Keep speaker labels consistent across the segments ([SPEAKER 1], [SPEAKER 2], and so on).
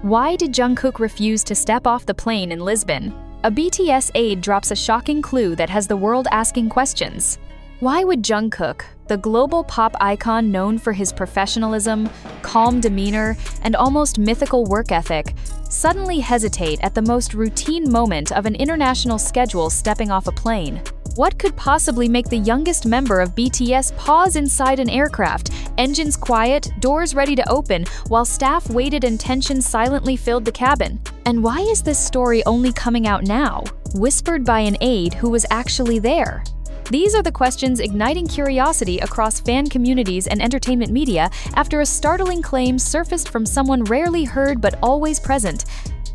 [SPEAKER 1] Why did Jungkook refuse to step off the plane in Lisbon? A BTS Aide drops a shocking clue that has the world asking questions. Why would Jungkook, the global pop icon known for his professionalism, calm demeanor, and almost mythical work ethic, suddenly hesitate at the most routine moment of an international schedule stepping off a plane? What could possibly make the youngest member of BTS pause inside an aircraft, engines quiet, doors ready to open, while staff waited and tension silently filled the cabin? And why is this story only coming out now, whispered by an aide who was actually there? These are the questions igniting curiosity across fan communities and entertainment media after a startling claim surfaced from someone rarely heard but always present.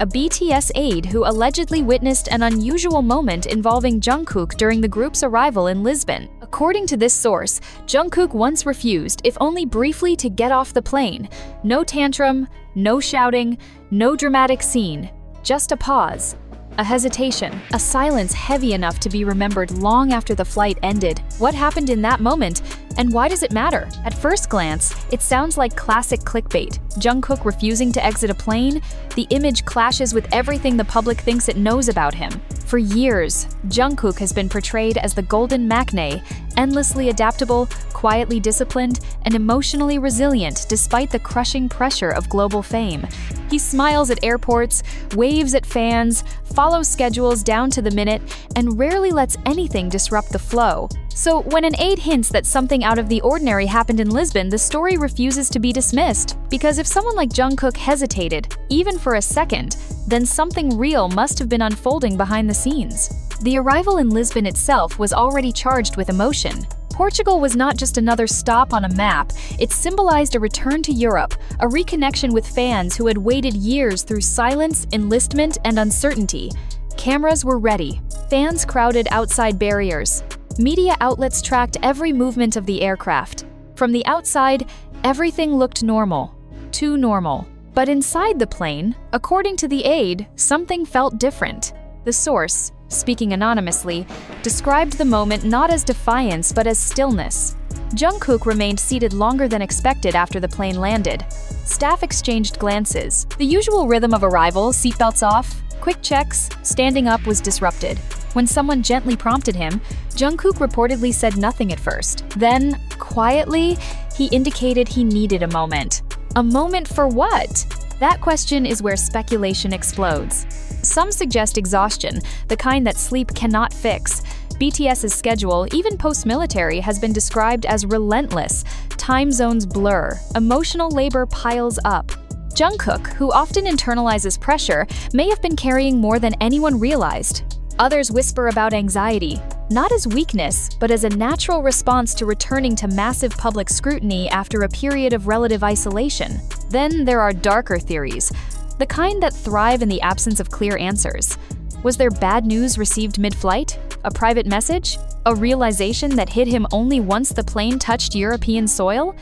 [SPEAKER 1] A BTS aide who allegedly witnessed an unusual moment involving Jungkook during the group's arrival in Lisbon. According to this source, Jungkook once refused, if only briefly, to get off the plane. No tantrum, no shouting, no dramatic scene, just a pause. A hesitation, a silence heavy enough to be remembered long after the flight ended. What happened in that moment, and why does it matter? At first glance, it sounds like classic clickbait. Jungkook refusing to exit a plane, the image clashes with everything the public thinks it knows about him. For years, Jungkook has been portrayed as the golden maknae, endlessly adaptable, quietly disciplined, and emotionally resilient despite the crushing pressure of global fame. He smiles at airports, waves at fans, follows schedules down to the minute, and rarely lets anything disrupt the flow. So when an aide hints that something out of the ordinary happened in Lisbon, the story refuses to be dismissed. Because if someone like Jungkook hesitated, even for a second, then something real must have been unfolding behind the scenes. The arrival in Lisbon itself was already charged with emotion. Portugal was not just another stop on a map, it symbolized a return to Europe, a reconnection with fans who had waited years through silence, enlistment, and uncertainty. Cameras were ready. Fans crowded outside barriers. Media outlets tracked every movement of the aircraft. From the outside, everything looked normal. Too normal. But inside the plane, according to the aide, something felt different. The source, speaking anonymously, described the moment not as defiance but as stillness. Jungkook remained seated longer than expected after the plane landed. Staff exchanged glances. The usual rhythm of arrival, seatbelts off, quick checks, standing up was disrupted. When someone gently prompted him, Jungkook reportedly said nothing at first. Then, quietly, he indicated he needed a moment. A moment for what? That question is where speculation explodes. Some suggest exhaustion, the kind that sleep cannot fix. BTS's schedule, even post-military, has been described as relentless. Time zones blur, emotional labor piles up. Jungkook, who often internalizes pressure, may have been carrying more than anyone realized. Others whisper about anxiety, not as weakness, but as a natural response to returning to massive public scrutiny after a period of relative isolation. Then there are darker theories, the kind that thrive in the absence of clear answers. Was there bad news received mid-flight? A private message? A realization that hit him only once the plane touched European soil?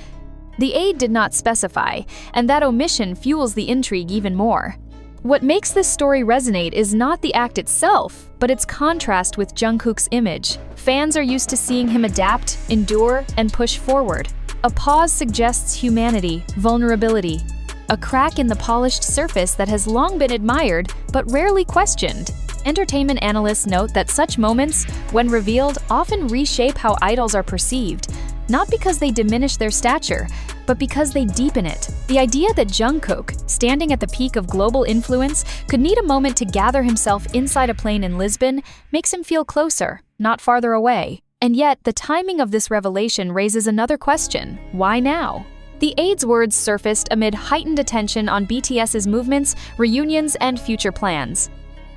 [SPEAKER 1] The aide did not specify, and that omission fuels the intrigue even more. What makes this story resonate is not the act itself, but its contrast with Jungkook's image. Fans are used to seeing him adapt, endure, and push forward. A pause suggests humanity, vulnerability, a crack in the polished surface that has long been admired but rarely questioned. Entertainment analysts note that such moments, when revealed, often reshape how idols are perceived, not because they diminish their stature, but because they deepen it. The idea that Jungkook, standing at the peak of global influence, could need a moment to gather himself inside a plane in Lisbon makes him feel closer, not farther away. And yet, the timing of this revelation raises another question: why now? The aide's words surfaced amid heightened attention on BTS's movements, reunions, and future plans.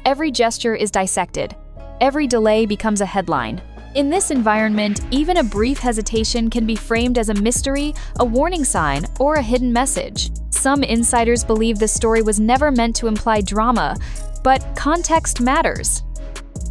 [SPEAKER 1] Every gesture is dissected. Every delay becomes a headline. In this environment, even a brief hesitation can be framed as a mystery, a warning sign, or a hidden message. Some insiders believe this story was never meant to imply drama, but context matters.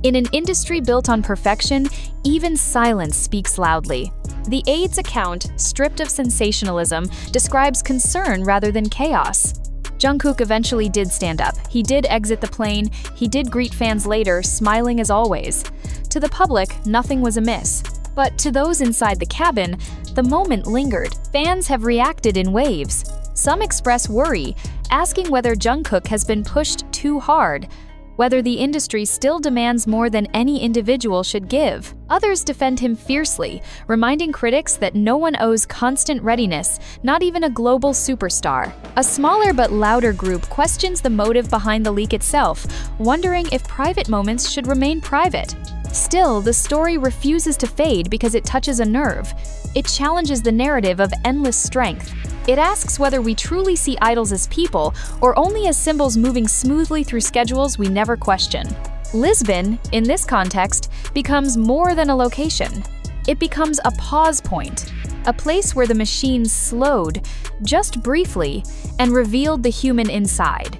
[SPEAKER 1] In an industry built on perfection, even silence speaks loudly. The aide's account, stripped of sensationalism, describes concern rather than chaos. Jungkook eventually did stand up. He did exit the plane. He did greet fans later, smiling as always. To the public, nothing was amiss. But to those inside the cabin, the moment lingered. Fans have reacted in waves. Some express worry, asking whether Jungkook has been pushed too hard, whether the industry still demands more than any individual should give. Others defend him fiercely, reminding critics that no one owes constant readiness, not even a global superstar. A smaller but louder group questions the motive behind the leak itself, wondering if private moments should remain private. Still, the story refuses to fade because it touches a nerve. It challenges the narrative of endless strength. It asks whether we truly see idols as people or only as symbols moving smoothly through schedules we never question. Lisbon, in this context, becomes more than a location. It becomes a pause point, a place where the machine slowed, just briefly, and revealed the human inside.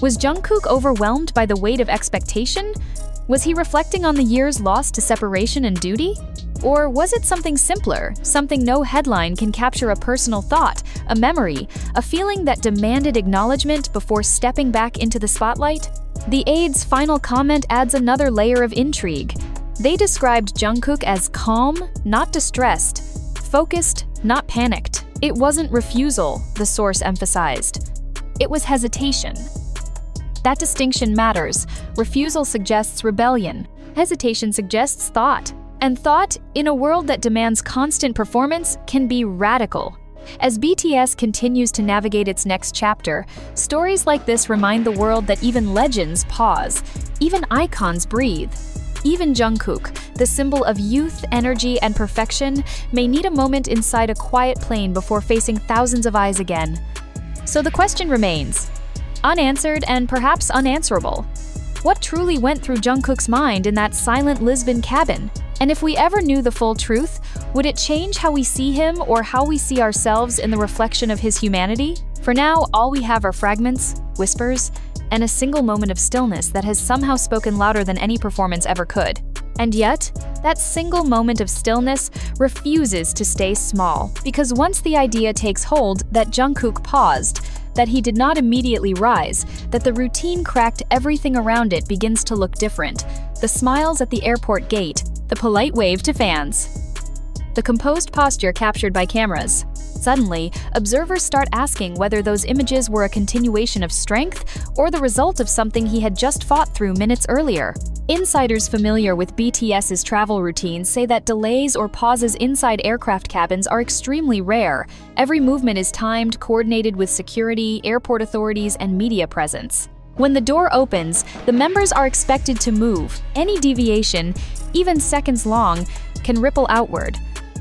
[SPEAKER 1] Was Jungkook overwhelmed by the weight of expectation? Was he reflecting on the years lost to separation and duty? Or was it something simpler, something no headline can capture: a personal thought, a memory, a feeling that demanded acknowledgement before stepping back into the spotlight? The Aide's final comment adds another layer of intrigue. They described Jungkook as calm, not distressed, focused, not panicked. It wasn't refusal, the source emphasized. It was hesitation. That distinction matters. Refusal suggests rebellion. Hesitation suggests thought. And thought, in a world that demands constant performance, can be radical. As BTS continues to navigate its next chapter, stories like this remind the world that even legends pause, even icons breathe. Even Jungkook, the symbol of youth, energy, and perfection, may need a moment inside a quiet plane before facing thousands of eyes again. So the question remains, unanswered and perhaps unanswerable. What truly went through Jungkook's mind in that silent Lisbon cabin? And if we ever knew the full truth, would it change how we see him or how we see ourselves in the reflection of his humanity? For now, all we have are fragments, whispers, and a single moment of stillness that has somehow spoken louder than any performance ever could. And yet, that single moment of stillness refuses to stay small, because once the idea takes hold that Jungkook paused, that he did not immediately rise, that the routine cracked everything around it begins to look different. The smiles at the airport gate, the polite wave to fans, the composed posture captured by cameras. Suddenly, observers start asking whether those images were a continuation of strength or the result of something he had just fought through minutes earlier. Insiders familiar with BTS's travel routines say that delays or pauses inside aircraft cabins are extremely rare. Every movement is timed, coordinated with security, airport authorities, and media presence. When the door opens, the members are expected to move. Any deviation, even seconds long, can ripple outward.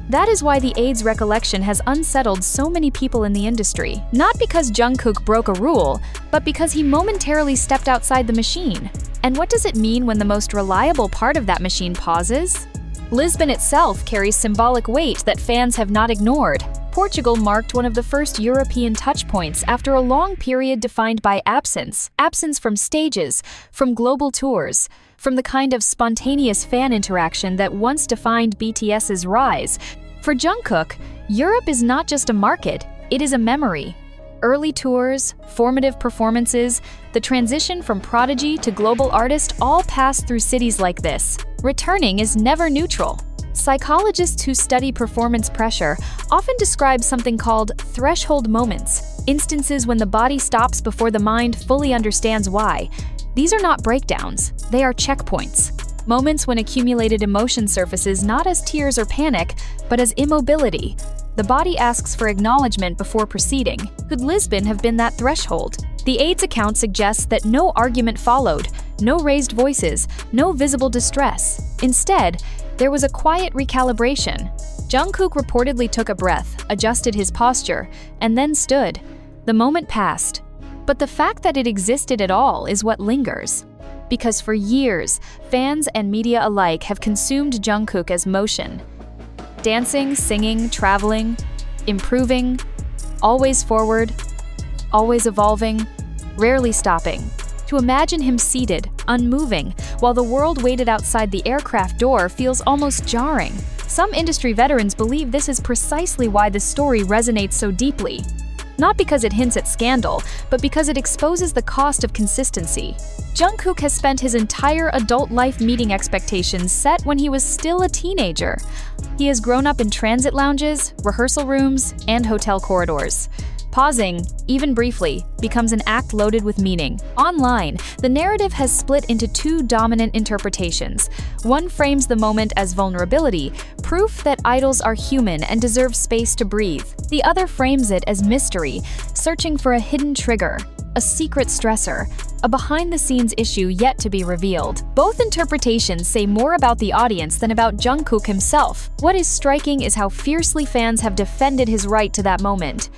[SPEAKER 1] That is why the Aide's recollection has unsettled so many people in the industry. Not because Jungkook broke a rule, but because he momentarily stepped outside the machine. And what does it mean when the most reliable part of that machine pauses? Lisbon itself carries symbolic weight that fans have not ignored. Portugal marked one of the first European touchpoints after a long period defined by absence. Absence from stages, from global tours, from the kind of spontaneous fan interaction that once defined BTS's rise. For Jungkook, Europe is not just a market, it is a memory. Early tours, formative performances, the transition from prodigy to global artist all pass through cities like this. Returning is never neutral. Psychologists who study performance pressure often describe something called threshold moments, instances when the body stops before the mind fully understands why. These are not breakdowns, they are checkpoints. Moments when accumulated emotion surfaces not as tears or panic, but as immobility. The body asks for acknowledgement before proceeding. Could Lisbon have been that threshold? The Aide's account suggests that no argument followed, no raised voices, no visible distress. Instead, there was a quiet recalibration. Jungkook reportedly took a breath, adjusted his posture, and then stood. The moment passed. But the fact that it existed at all is what lingers. Because for years, fans and media alike have consumed Jungkook as motion. Dancing, singing, traveling, improving, always forward, always evolving, rarely stopping. To imagine him seated, unmoving, while the world waited outside the aircraft door feels almost jarring. Some industry veterans believe this is precisely why the story resonates so deeply. Not because it hints at scandal, but because it exposes the cost of consistency. Jungkook has spent his entire adult life meeting expectations set when he was still a teenager. He has grown up in transit lounges, rehearsal rooms, and hotel corridors. Pausing, even briefly, becomes an act loaded with meaning. Online, the narrative has split into two dominant interpretations. One frames the moment as vulnerability, proof that idols are human and deserve space to breathe. The other frames it as mystery, searching for a hidden trigger, a secret stressor, a behind-the-scenes issue yet to be revealed. Both interpretations say more about the audience than about Jungkook himself. What is striking is how fiercely fans have defended his right to that moment.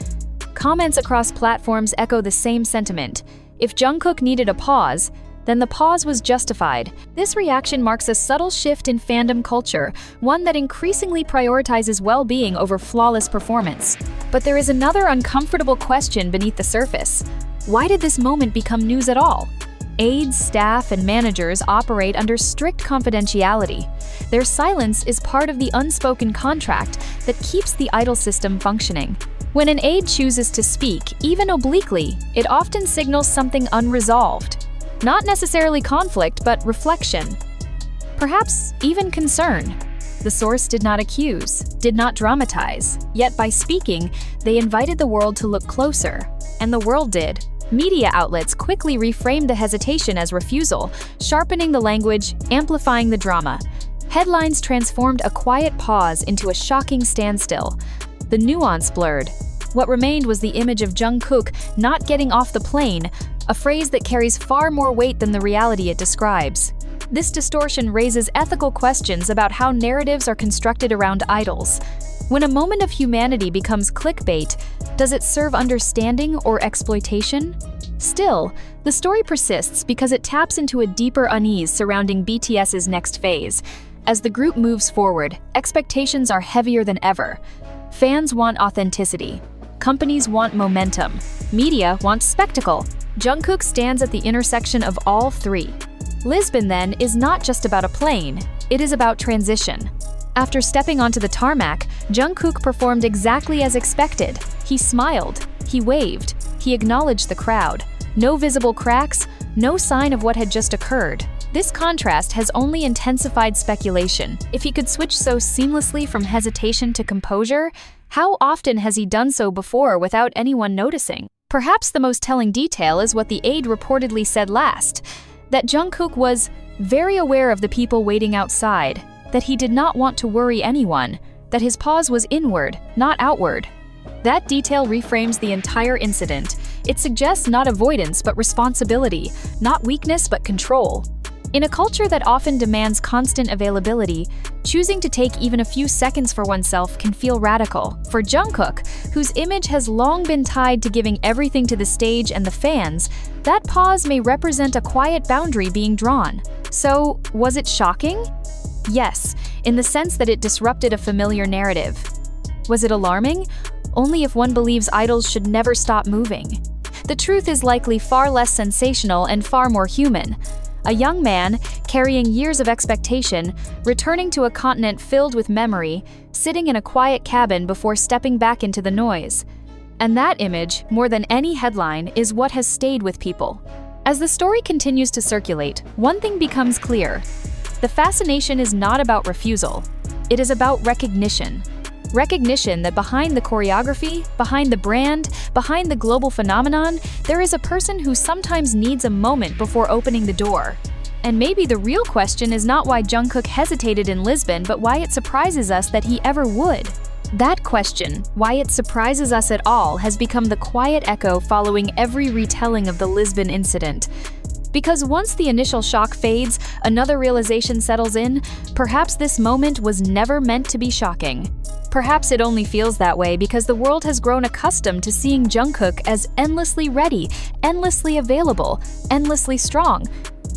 [SPEAKER 1] Comments across platforms echo the same sentiment. If Jungkook needed a pause, then the pause was justified. This reaction marks a subtle shift in fandom culture, one that increasingly prioritizes well-being over flawless performance. But there is another uncomfortable question beneath the surface. Why did this moment become news at all? Aides, staff, and managers operate under strict confidentiality. Their silence is part of the unspoken contract that keeps the idol system functioning. When an aide chooses to speak, even obliquely, it often signals something unresolved. Not necessarily conflict, but reflection. Perhaps even concern. The source did not accuse, did not dramatize, yet by speaking, they invited the world to look closer. And the world did. Media outlets quickly reframed the hesitation as refusal, sharpening the language, amplifying the drama. Headlines transformed a quiet pause into a shocking standstill. The nuance blurred. What remained was the image of Jungkook not getting off the plane, a phrase that carries far more weight than the reality it describes. This distortion raises ethical questions about how narratives are constructed around idols. When a moment of humanity becomes clickbait, does it serve understanding or exploitation? Still, the story persists because it taps into a deeper unease surrounding BTS's next phase. As the group moves forward, expectations are heavier than ever. Fans want authenticity. Companies want momentum. Media wants spectacle. Jungkook stands at the intersection of all three. Lisbon, then, is not just about a plane. It is about transition. After stepping onto the tarmac, Jungkook performed exactly as expected. He smiled, he waved, he acknowledged the crowd. No visible cracks, no sign of what had just occurred. This contrast has only intensified speculation. If he could switch so seamlessly from hesitation to composure, how often has he done so before without anyone noticing? Perhaps the most telling detail is what the aide reportedly said last, that Jungkook was very aware of the people waiting outside, that he did not want to worry anyone, that his pause was inward, not outward. That detail reframes the entire incident. It suggests not avoidance but responsibility, not weakness but control. In a culture that often demands constant availability, choosing to take even a few seconds for oneself can feel radical. For Jungkook, whose image has long been tied to giving everything to the stage and the fans, that pause may represent a quiet boundary being drawn. So, was it shocking? Yes, in the sense that it disrupted a familiar narrative. Was it alarming? Only if one believes idols should never stop moving. The truth is likely far less sensational and far more human. A young man, carrying years of expectation, returning to a continent filled with memory, sitting in a quiet cabin before stepping back into the noise. And that image, more than any headline, is what has stayed with people. As the story continues to circulate, one thing becomes clear. The fascination is not about refusal. It is about recognition. Recognition that behind the choreography, behind the brand, behind the global phenomenon, there is a person who sometimes needs a moment before opening the door. And maybe the real question is not why Jungkook hesitated in Lisbon, but why it surprises us that he ever would. That question, why it surprises us at all, has become the quiet echo following every retelling of the Lisbon incident. Because once the initial shock fades, another realization settles in. Perhaps this moment was never meant to be shocking. Perhaps it only feels that way because the world has grown accustomed to seeing Jungkook as endlessly ready, endlessly available, endlessly strong.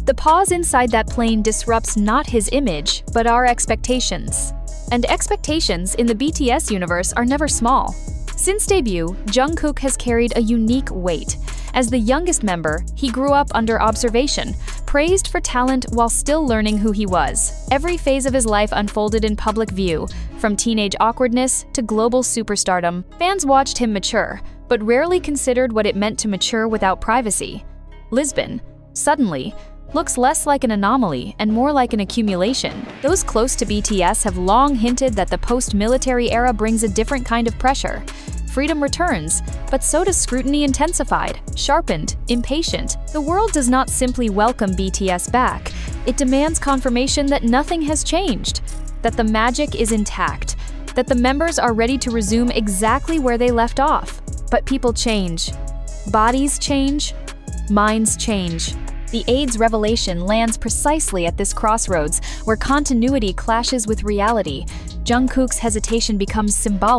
[SPEAKER 1] The pause inside that plane disrupts not his image, but our expectations. And expectations in the BTS universe are never small. Since debut, Jungkook has carried a unique weight. As the youngest member, he grew up under observation, praised for talent while still learning who he was. Every phase of his life unfolded in public view, from teenage awkwardness to global superstardom. Fans watched him mature, but rarely considered what it meant to mature without privacy. Lisbon, suddenly, looks less like an anomaly and more like an accumulation. Those close to BTS have long hinted that the post-military era brings a different kind of pressure. freedom returns, but so does scrutiny intensified, sharpened, impatient. The world does not simply welcome BTS back, it demands confirmation that nothing has changed, that the magic is intact, that the members are ready to resume exactly where they left off. But people change. Bodies change. Minds change. The Aide's revelation lands precisely at this crossroads, where continuity clashes with reality. Jungkook's hesitation becomes symbolic.